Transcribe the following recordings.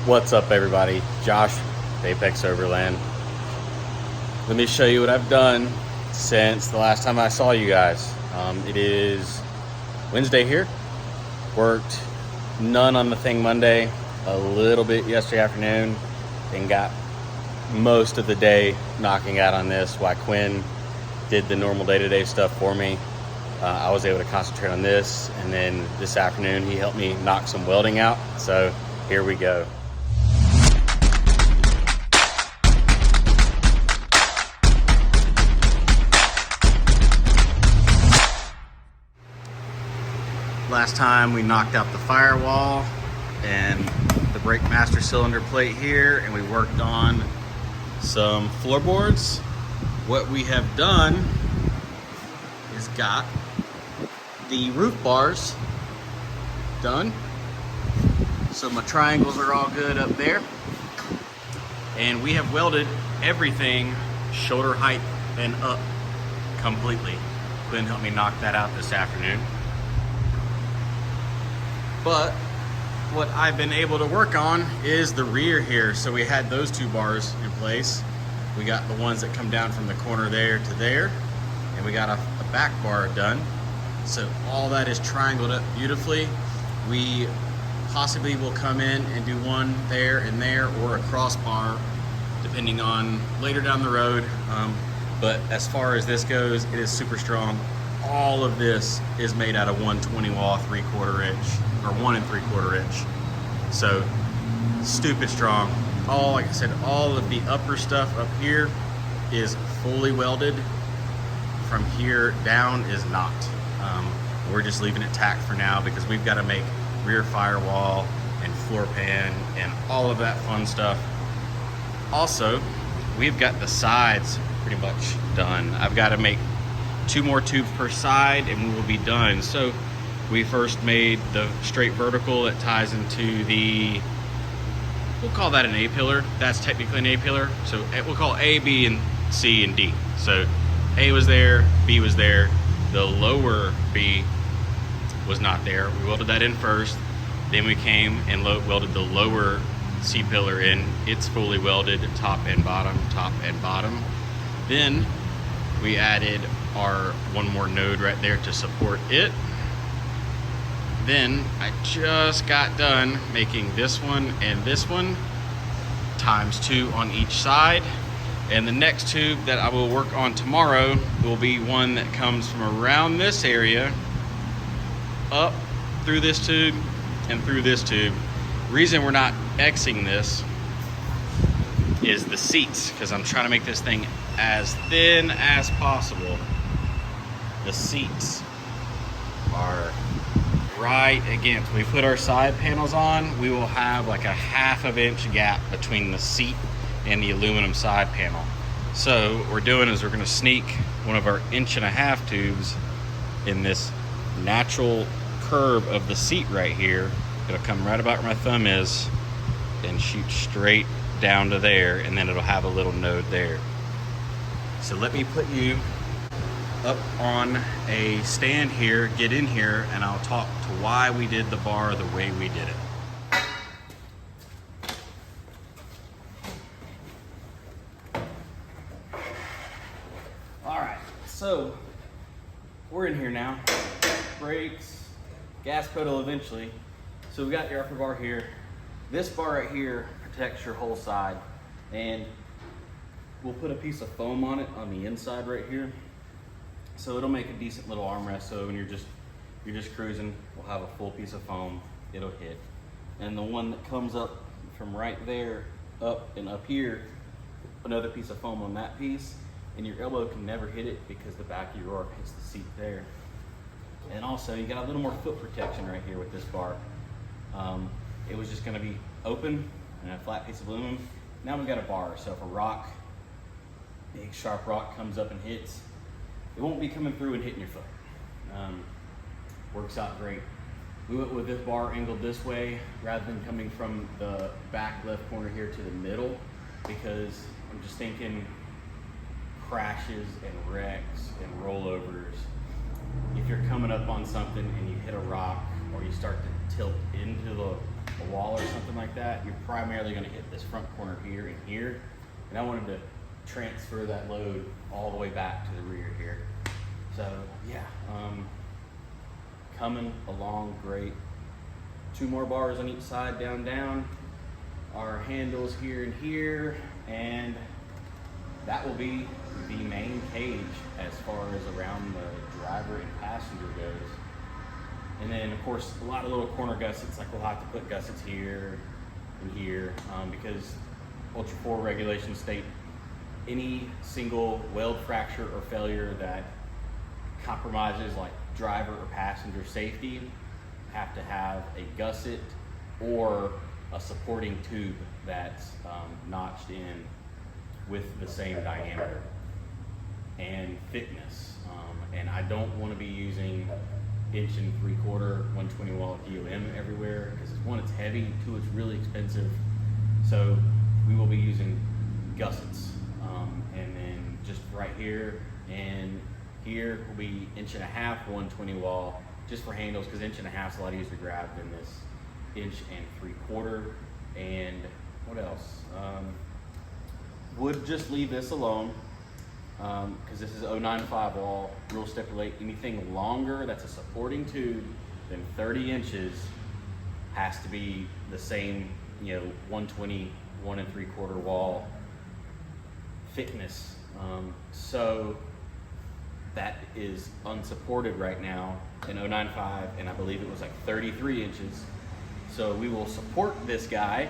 What's up, everybody? Josh with Apex Overland. Let me show you what I've done since the last time I saw you guys. It is Wednesday here. Worked none on the thing Monday, a little bit yesterday afternoon, and got most of the day knocking out on this while Quinn did the normal day-to-day stuff for me. I was able to concentrate on this, and then this afternoon he helped me knock some welding out. So here we go. Last time we knocked out the firewall and the brake master cylinder plate here, and we worked on some floorboards. What we have done is got the roof bars done. So my triangles are all good up there. And we have welded everything shoulder height and up completely. Quinn helped me knock that out this afternoon. But what I've been able to work on is the rear here. So we had those two bars in place. We got the ones that come down from the corner there to there, and we got a back bar done. So all that is triangled up beautifully. We possibly will come in and do one there and there, or a crossbar, depending on later down the road. But as far as this goes, it is super strong. All of this is made out of 120 wall 3/4 inch, or 1 3/4 inch. So stupid strong. Like I said, all of the upper stuff up here is fully welded. From here down is not. We're just leaving it tacked for now because we've got to make rear firewall and floor pan and all of that fun stuff. Also, we've got the sides pretty much done. I've got to make 2 more tubes per side and we will be done. So we first made the straight vertical that ties into the, we'll call that an A pillar. That's technically an A pillar. So we'll call A, B, and C, and D. So A was there, B was there. The lower B was not there. We welded that in first. Then we came and welded the lower C pillar in. It's fully welded, top and bottom, top and bottom. Then we added our one more node right there to support it. Then I just got done making this one and this one ×2 on each side. And the next tube that I will work on tomorrow will be one that comes from around this area up through this tube and through this tube. Reason we're not Xing this is the seats, because I'm trying to make this thing as thin as possible. The seats are right against, when we put our side panels on, we will have like a 1/2 inch gap between the seat and the aluminum side panel. So what we're doing is we're going to sneak one of our 1.5 inch tubes in this natural curve of the seat right here. It'll come right about where my thumb is and shoot straight down to there, and then it'll have a little node there. So let me put you up on a stand here, get in here, and I'll talk to why we did the bar the way we did it. All right, so we're in here now. Brakes, gas pedal eventually. So we got the upper bar here. This bar right here protects your whole side, and we'll put a piece of foam on it on the inside right here. So it'll make a decent little armrest. So when you're just cruising, we'll have a full piece of foam. It'll hit. And the one that comes up from right there up and up here, another piece of foam on that piece, and your elbow can never hit it because the back of your oar hits the seat there. And also you got a little more foot protection right here with this bar. It was just going to be open and a flat piece of aluminum. Now we've got a bar, so if a rock, big sharp rock comes up and hits, it won't be coming through and hitting your foot. Works out great. We went with this bar angled this way rather than coming from the back left corner here to the middle, because I'm just thinking crashes and wrecks and rollovers. If you're coming up on something and you hit a rock or you start to tilt into the a wall or something like that, you're primarily going to hit this front corner here and here. And I wanted to transfer that load all the way back to the rear here. So yeah, coming along great. 2 more bars on each side, down, down. Our handles here and here, and that will be the main cage as far as around the driver and passenger goes. And then of course a lot of little corner gussets, like we'll have to put gussets here and here, because Ultra 4 regulations state any single weld fracture or failure that compromises like driver or passenger safety have to have a gusset or a supporting tube that's notched in with the same diameter and thickness. And I don't want to be using 1 3/4 120 wall DOM everywhere, because one, it's heavy, 2, it's really expensive. So we will be using gussets, and then just right here and here will be 1.5 inch 120 wall, just for handles, because 1.5 inch is a lot easier to grab than this 1 3/4. And what else? Would just leave this alone, because this is 095 wall. Rules stipulate anything longer that's a supporting tube than 30 inches has to be the same, 120, 1 3/4 wall thickness. So that is unsupported right now in 095, and I believe it was like 33 inches. So we will support this guy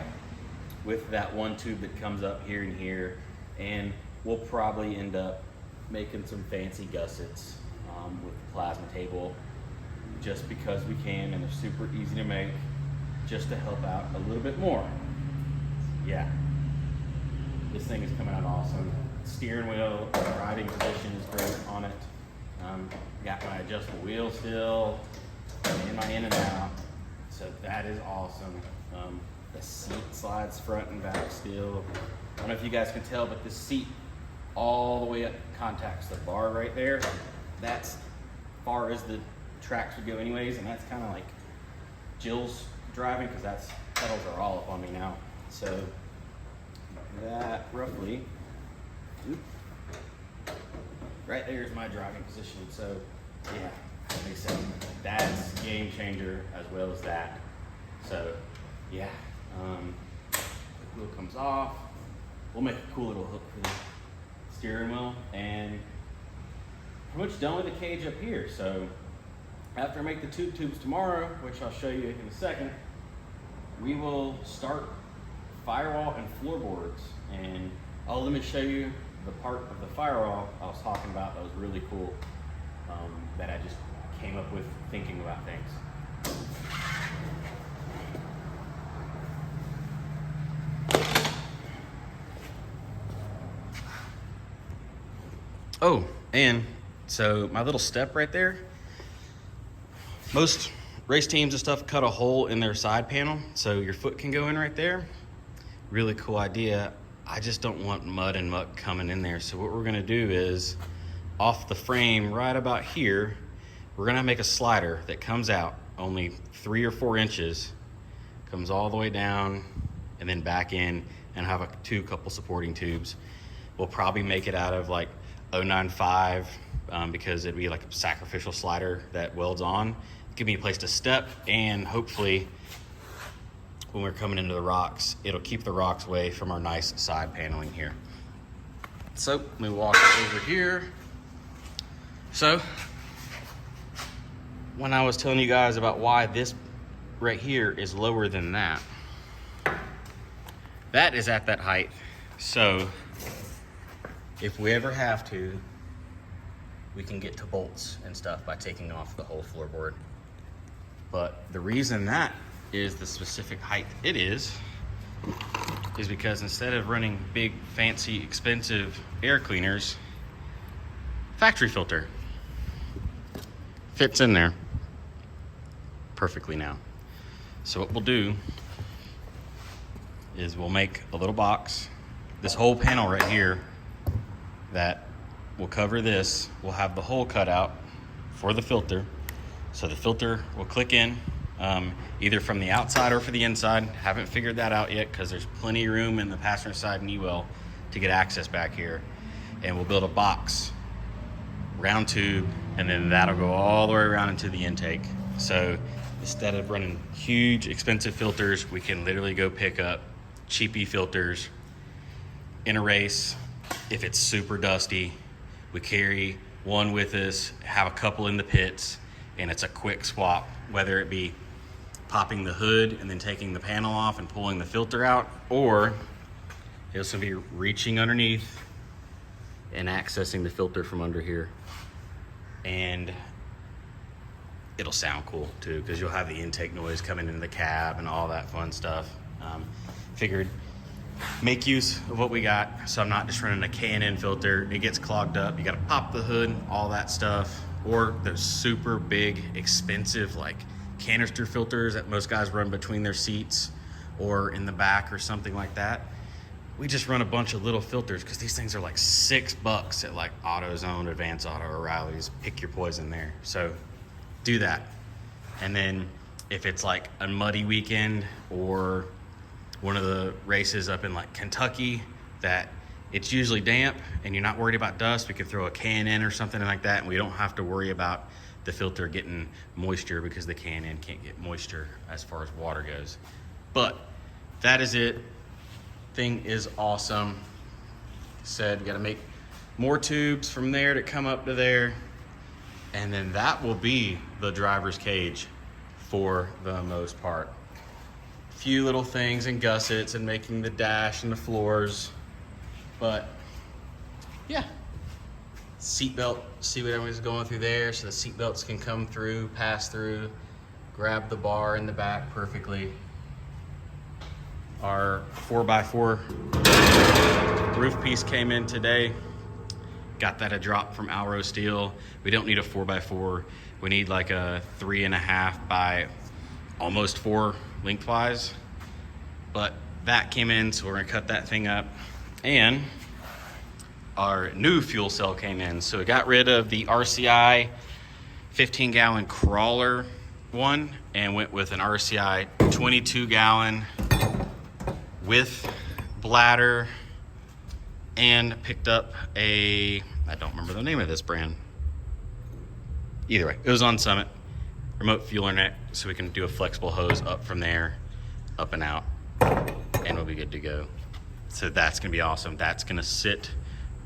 with that one tube that comes up here and here, and we'll probably end up making some fancy gussets with the plasma table, just because we can, and they're super easy to make, just to help out a little bit more. Yeah, this thing is coming out awesome. Steering wheel, driving position is great on it. Got my adjustable wheel still, and my in and out, so that is awesome. The seat slides front and back still. I don't know if you guys can tell, but this seat all the way up contacts the bar right there. That's far as the tracks would go anyways, and that's kind of like Jill's driving, because that's pedals are all up on me now. So that roughly, right there is my driving position. So yeah, like I said, that's game changer as well as that. So yeah, the wheel comes off. We'll make a cool little hook for the steering wheel, and pretty much done with the cage up here. So after I make the tubes tomorrow, which I'll show you in a second, we will start firewall and floorboards. And let me show you the part of the firewall I was talking about that was really cool, that I just came up with thinking about things. Oh, and so my little step right there, most race teams and stuff cut a hole in their side panel so your foot can go in right there. Really cool idea. I just don't want mud and muck coming in there. So what we're gonna do is, off the frame right about here, we're gonna make a slider that comes out only 3 or 4 inches, comes all the way down and then back in, and have a couple supporting tubes. We'll probably make it out of like 095, because it'd be like a sacrificial slider that welds on. Give me a place to step, and hopefully when we're coming into the rocks, it'll keep the rocks away from our nice side paneling here. So let me walk over here. So when I was telling you guys about why this right here is lower than that, that is at that height. So if we ever have to, we can get to bolts and stuff by taking off the whole floorboard. But the reason that is the specific height it is because instead of running big, fancy, expensive air cleaners, factory filter fits in there perfectly now. So what we'll do is we'll make a little box. This whole panel right here that will cover this will have the hole cut out for the filter. So the filter will click in either from the outside or for the inside. Haven't figured that out yet because there's plenty of room in the passenger side knee well to get access back here. And we'll build a box, round tube, and then that'll go all the way around into the intake. So instead of running huge expensive filters, we can literally go pick up cheapy filters in a race. If it's super dusty, we carry one with us, have a couple in the pits, and it's a quick swap, whether it be popping the hood and then taking the panel off and pulling the filter out, or it's gonna be reaching underneath and accessing the filter from under here. And it'll sound cool too, because you'll have the intake noise coming into the cab and all that fun stuff. Figured make use of what we got, so I'm not just running a K&N filter. It gets clogged up, you gotta pop the hood, all that stuff. Or those super big, expensive, like canister filters that most guys run between their seats or in the back or something like that. We just run a bunch of little filters because these things are like $6 at like AutoZone, Advance Auto, O'Reilly's, pick your poison there. So do that. And then if it's like a muddy weekend or one of the races up in like Kentucky that it's usually damp and you're not worried about dust, we could throw a K&N or something like that, and we don't have to worry about the filter getting moisture because the K&N can't get moisture as far as water goes. But that is it. Thing is awesome. Said we got to make more tubes from there to come up to there, and then that will be the driver's cage for the most part. Few little things and gussets and making the dash and the floors, but yeah. Seatbelt, see what everyone's going through there, so the seatbelts can come through, pass through, grab the bar in the back perfectly. Our 4x4 roof piece came in today. Got that a drop from Alro Steel. We don't need a 4x4. We need like a 3.5 by almost 4 lengthwise. But that came in, so we're gonna cut that thing up. And our new fuel cell came in. So we got rid of the RCI 15-gallon crawler one and went with an RCI 22-gallon with bladder, and picked up a, I don't remember the name of this brand. Either way, it was on Summit. Remote fueler neck, so we can do a flexible hose up from there, up and out, and we'll be good to go. So that's gonna be awesome. That's gonna sit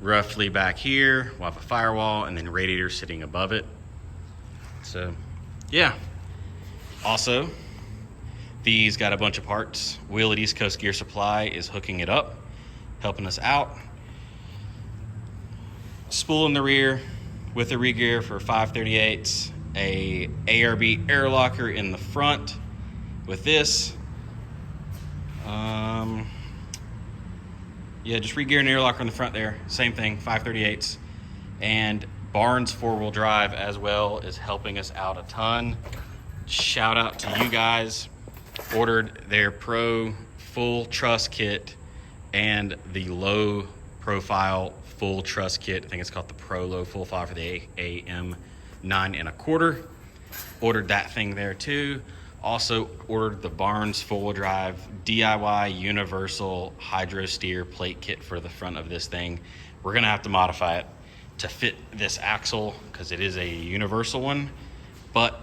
roughly back here. We'll have a firewall and then radiator sitting above it. So yeah. Also, these got a bunch of parts. Wheel at East Coast Gear Supply is hooking it up, helping us out. Spool in the rear with a re-gear for 538s, a ARB air locker in the front with this. Yeah, just re-gear and air locker in the front there. Same thing, 538s. And Barnes 4-wheel drive as well is helping us out a ton. Shout out to you guys. Ordered their Pro full truss kit and the low profile full truss kit. I think it's called the Pro Low Full File for the AM 9.25. Ordered that thing there too. Also ordered the Barnes 4-wheel drive DIY universal hydro steer plate kit for the front of this thing. We're gonna have to modify it to fit this axle because it is a universal one, but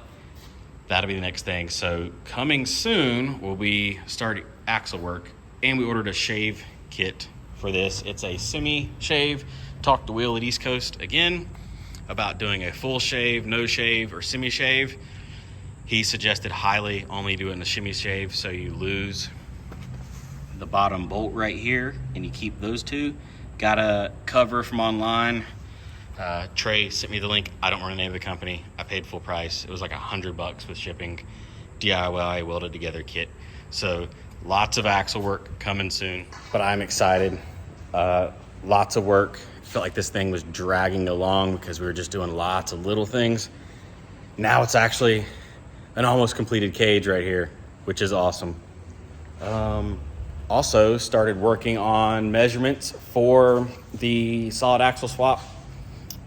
that'll be the next thing. So coming soon will be starting axle work, and we ordered a shave kit for this. It's a semi shave. Talked to Will at East Coast again about doing a full shave, no shave, or semi shave. He suggested highly only do it in a shimmy shave, so you lose the bottom bolt right here and you keep those two. Got a cover from online. Trey sent me the link. I don't remember the name of the company. I paid full price. It was like $100 with shipping. DIY welded together kit. So lots of axle work coming soon, but I'm excited. Lots of work. Felt like this thing was dragging along because we were just doing lots of little things. Now it's actually an almost completed cage right here, which is awesome. Also started working on measurements for the solid axle swap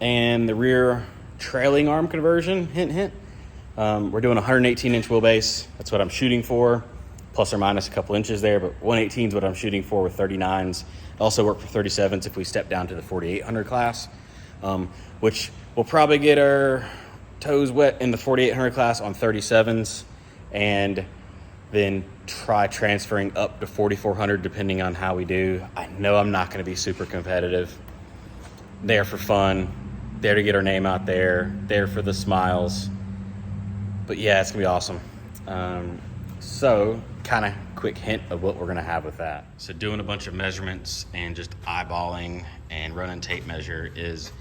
and the rear trailing arm conversion, hint, hint. We're doing 118-inch wheelbase. That's what I'm shooting for, plus or minus a couple inches there, but 118 is what I'm shooting for with 39s. Also work for 37s if we step down to the 4800 class, which we'll probably get our toes wet in the 4800 class on 37s, and then try transferring up to 4400 depending on how we do. I know I'm not going to be super competitive. There for fun, there to get our name out there for the smiles. But yeah, it's gonna be awesome. So kind of quick hint of what we're gonna have with that. So doing a bunch of measurements and just eyeballing and running tape measure is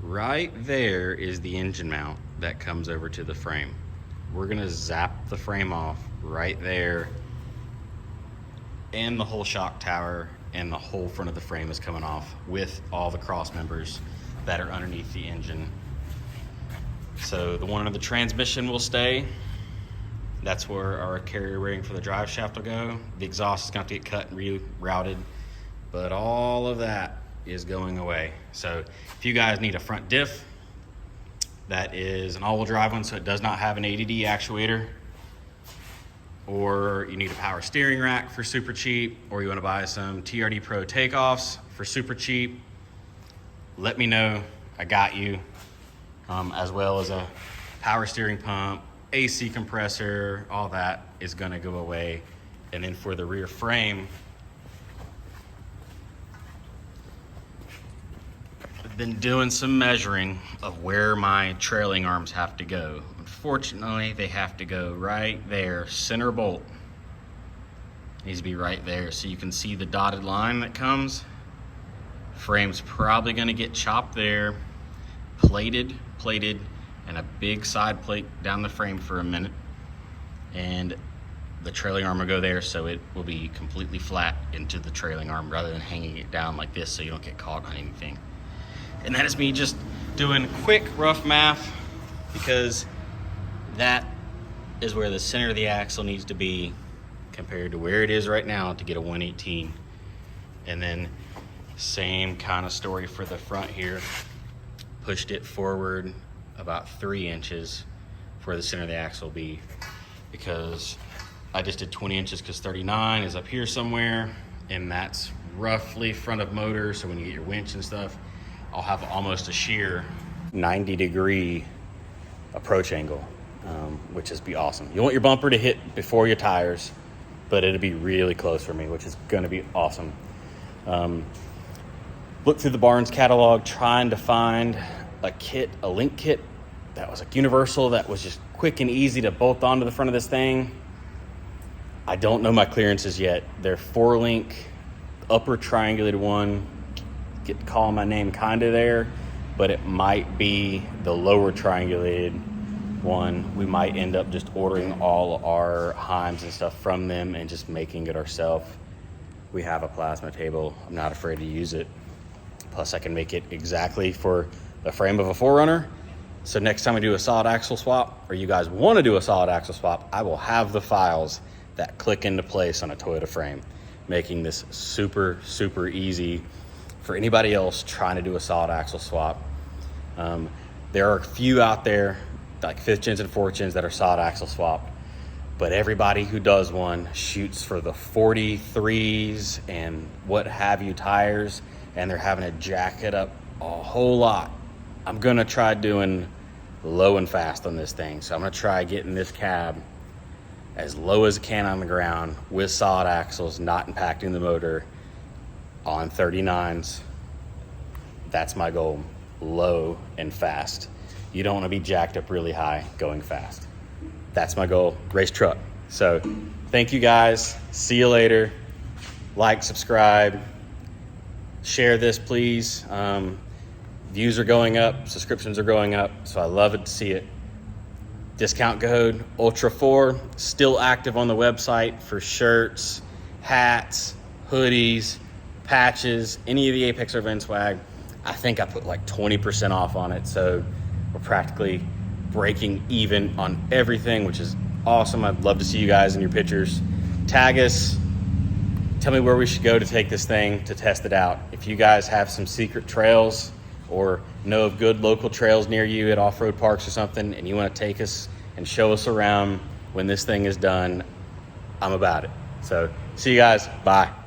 right there is the engine mount that comes over to the frame. We're gonna zap the frame off right there, and the whole shock tower and the whole front of the frame is coming off with all the cross members that are underneath the engine. So the one under the transmission will stay. That's where our carrier ring for the drive shaft will go. The exhaust is going to have to get cut and rerouted, but all of that is going away. So if you guys need a front diff, that is an all-wheel drive one, so it does not have an ADD actuator, or you need a power steering rack for super cheap, or you want to buy some TRD Pro takeoffs for super cheap, let me know. I got you. As well as a power steering pump, AC compressor, all that is gonna go away. And then for the rear frame, I've been doing some measuring of where my trailing arms have to go. Unfortunately, they have to go right there. Center bolt needs to be right there, so you can see the dotted line that comes. Frame's probably gonna get chopped there, plated, and a big side plate down the frame for a minute, and the trailing arm will go there, so it will be completely flat into the trailing arm rather than hanging it down like this so you don't get caught on anything. And that is me just doing quick rough math, because that is where the center of the axle needs to be compared to where it is right now to get a 118. And then same kind of story for the front here. Pushed it forward about 3 inches for the center of the axle be, because I just did 20 inches because 39 is up here somewhere, and that's roughly front of motor. So when you get your winch and stuff, I'll have almost a sheer 90-degree approach angle, which is be awesome. You want your bumper to hit before your tires, but it'll be really close for me, which is gonna be awesome. Looked through the Barnes catalog trying to find a link kit that was like universal, that was just quick and easy to bolt onto the front of this thing. I don't know my clearances yet. They're 4-link, upper triangulated one, calling my name kind of there, but it might be the lower triangulated one. We might end up just ordering all our Heims and stuff from them and just making it ourselves. We have a plasma table. I'm not afraid to use it. Plus I can make it exactly for the frame of a 4Runner. So next time we do a solid axle swap, or you guys want to do a solid axle swap, I will have the files that click into place on a Toyota frame, making this super, super easy for anybody else trying to do a solid axle swap. There are a few out there, like 5th gens and 4th gens, that are solid axle swap, but everybody who does one shoots for the 43s and what have you tires, and they're having to jack it up a whole lot. I'm gonna try doing low and fast on this thing. So I'm gonna try getting this cab as low as it can on the ground with solid axles, not impacting the motor, on 39s. That's my goal, low and fast. You don't wanna be jacked up really high going fast. That's my goal, race truck. So thank you guys, see you later. Like, subscribe, share this please. Views are going up, subscriptions are going up, so I love it to see it. Discount code Ultra4, still active on the website for shirts, hats, hoodies, patches, any of the Apex or Vin swag. I think I put like 20% off on it, so we're practically breaking even on everything, which is awesome. I'd love to see you guys in your pictures. Tag us, tell me where we should go to take this thing to test it out. If you guys have some secret trails or know of good local trails near you at off-road parks or something, and you want to take us and show us around when this thing is done. I'm about it. So see you guys. Bye.